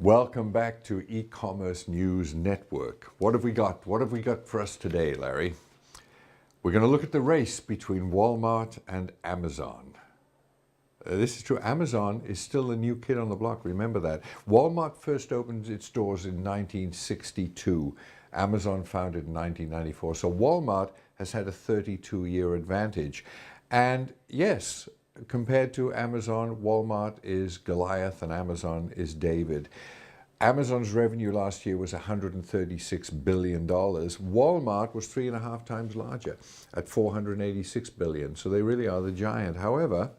Welcome back to eCommerce News Network. What have we got? What have we got for us today, Larry? We're going to look at the race between Walmart and Amazon. This is true. Amazon is still the new kid on the block. Remember that. Walmart first opened its doors in 1962. Amazon founded in 1994. So Walmart has had a 32-year advantage. And yes, compared to Amazon, Walmart is Goliath and Amazon is David. Amazon's revenue last year was $136 billion. Walmart was 3.5 times larger at $486 billion. So they really are the giant. However,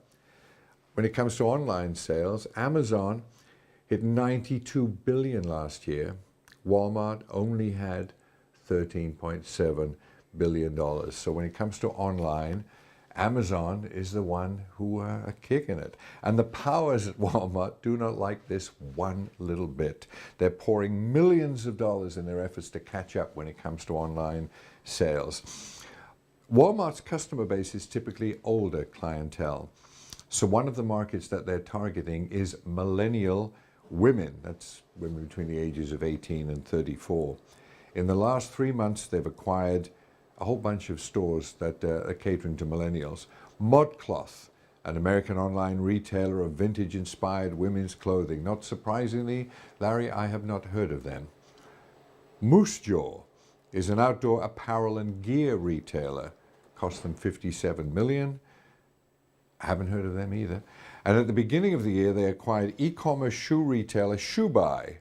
when it comes to online sales, Amazon hit $92 billion last year. Walmart only had $13.7 billion. So when it comes to online, Amazon is the one who are kicking it. And the powers at Walmart do not like this one little bit. They're pouring millions of dollars in their efforts to catch up when it comes to online sales. Walmart's customer base is typically older clientele. So one of the markets that they're targeting is millennial women. That's women between the ages of 18 and 34. In the last 3 months, they've acquired a whole bunch of stores that are catering to millennials. ModCloth, an American online retailer of vintage-inspired women's clothing. Not surprisingly, Larry, I have not heard of them. Moose Jaw is an outdoor apparel and gear retailer. Cost them $57 million. I haven't heard of them either. And at the beginning of the year, they acquired e-commerce shoe retailer ShoeBuy.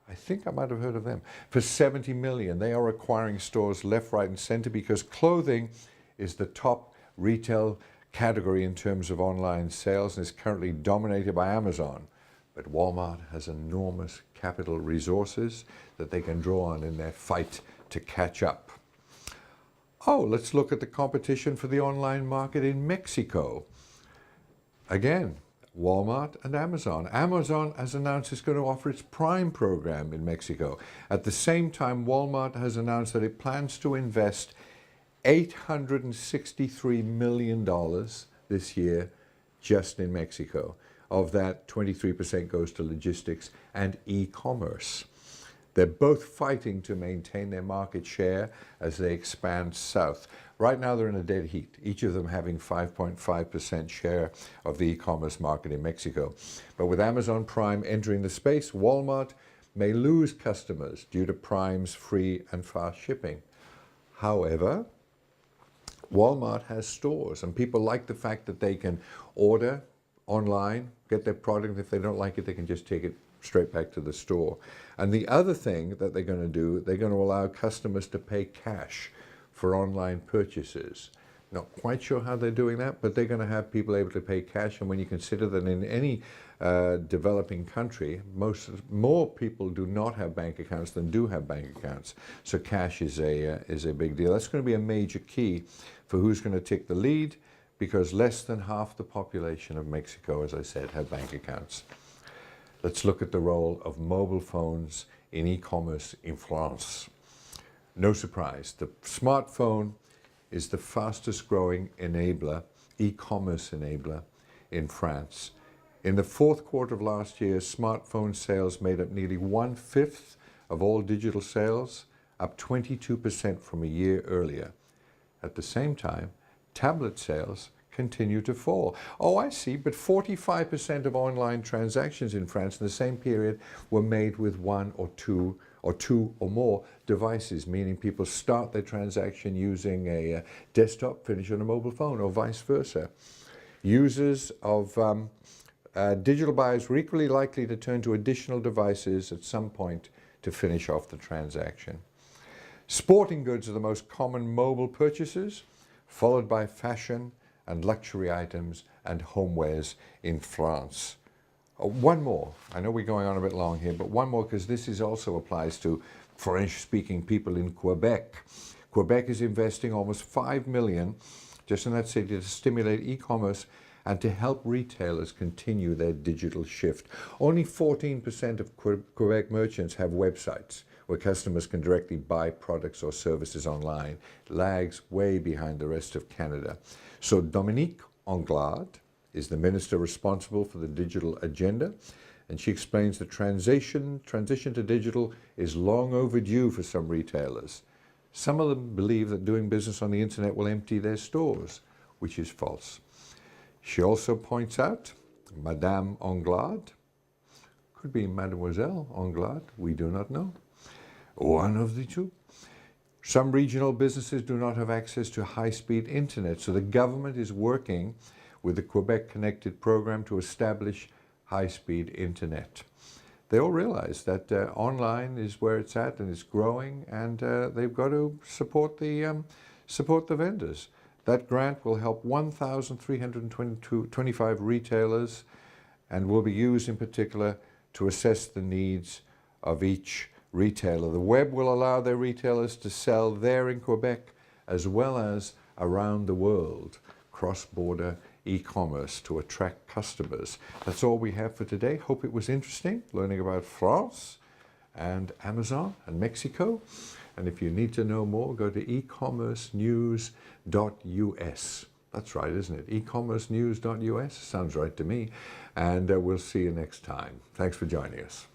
I think I might have heard of them. For $70 million. They are acquiring stores left, right, and center because clothing is the top retail category in terms of online sales and is currently dominated by Amazon. But Walmart has enormous capital resources that they can draw on in their fight to catch up. Oh, let's look at the competition for the online market in Mexico. Again, Walmart and Amazon. Amazon has announced it's going to offer its Prime program in Mexico. At the same time, Walmart has announced that it plans to invest $863 million this year just in Mexico. Of that, 23% goes to logistics and e-commerce. They're both fighting to maintain their market share as they expand south. Right now they're in a dead heat, each of them having 5.5% share of the e-commerce market in Mexico. But with Amazon Prime entering the space, Walmart may lose customers due to Prime's free and fast shipping. However, Walmart has stores and people like the fact that they can order online, get their product. If they don't like it, they can just take it straight back to the store. And the other thing that they're going to do, they're going to allow customers to pay cash for online purchases. Not quite sure how they're doing that, but they're going to have people able to pay cash. And when you consider that in any developing country, more people do not have bank accounts than do have bank accounts. So cash is a big deal. That's going to be a major key for who's going to take the lead, because less than half the population of Mexico, as I said, have bank accounts. Let's look at the role of mobile phones in e-commerce in France. No surprise, the smartphone is the fastest growing enabler, e-commerce enabler in France. In the fourth quarter of last year, smartphone sales made up nearly 1/5 of all digital sales, up 22% from a year earlier. At the same time, tablet sales continue to fall. Oh, I see, but 45% of online transactions in France in the same period were made with one or two or more devices, meaning people start their transaction using a desktop, finish on a mobile phone, or vice versa. Users of digital buyers were equally likely to turn to additional devices at some point to finish off the transaction. Sporting goods are the most common mobile purchases, followed by fashion and luxury items and homewares in France. One more. I know we're going on a bit long here, but one more, because this also applies to French-speaking people in Quebec. Quebec is investing almost $5 million just in that city to stimulate e-commerce and to help retailers continue their digital shift. Only 14% of Quebec merchants have websites where customers can directly buy products or services online. It lags way behind the rest of Canada. So Dominique Anglade is the minister responsible for the digital agenda. And she explains the transition to digital is long overdue for some retailers. Some of them believe that doing business on the internet will empty their stores, which is false. She also points out Madame Anglade, could be Mademoiselle Anglade, we do not know, one of the two. Some regional businesses do not have access to high-speed internet, so the government is working with the Quebec Connected program to establish high-speed internet. They all realize that online is where it's at and it's growing, and they've got to support the vendors. That grant will help 1,325 retailers and will be used in particular to assess the needs of each retailer. The web will allow their retailers to sell there in Quebec as well as around the world, cross-border e-commerce to attract customers. That's all we have for today. Hope it was interesting, learning about France and Amazon and Mexico. And if you need to know more, go to ecommercenews.us. That's right, isn't it? ecommercenews.us. Sounds right to me. And we'll see you next time. Thanks for joining us.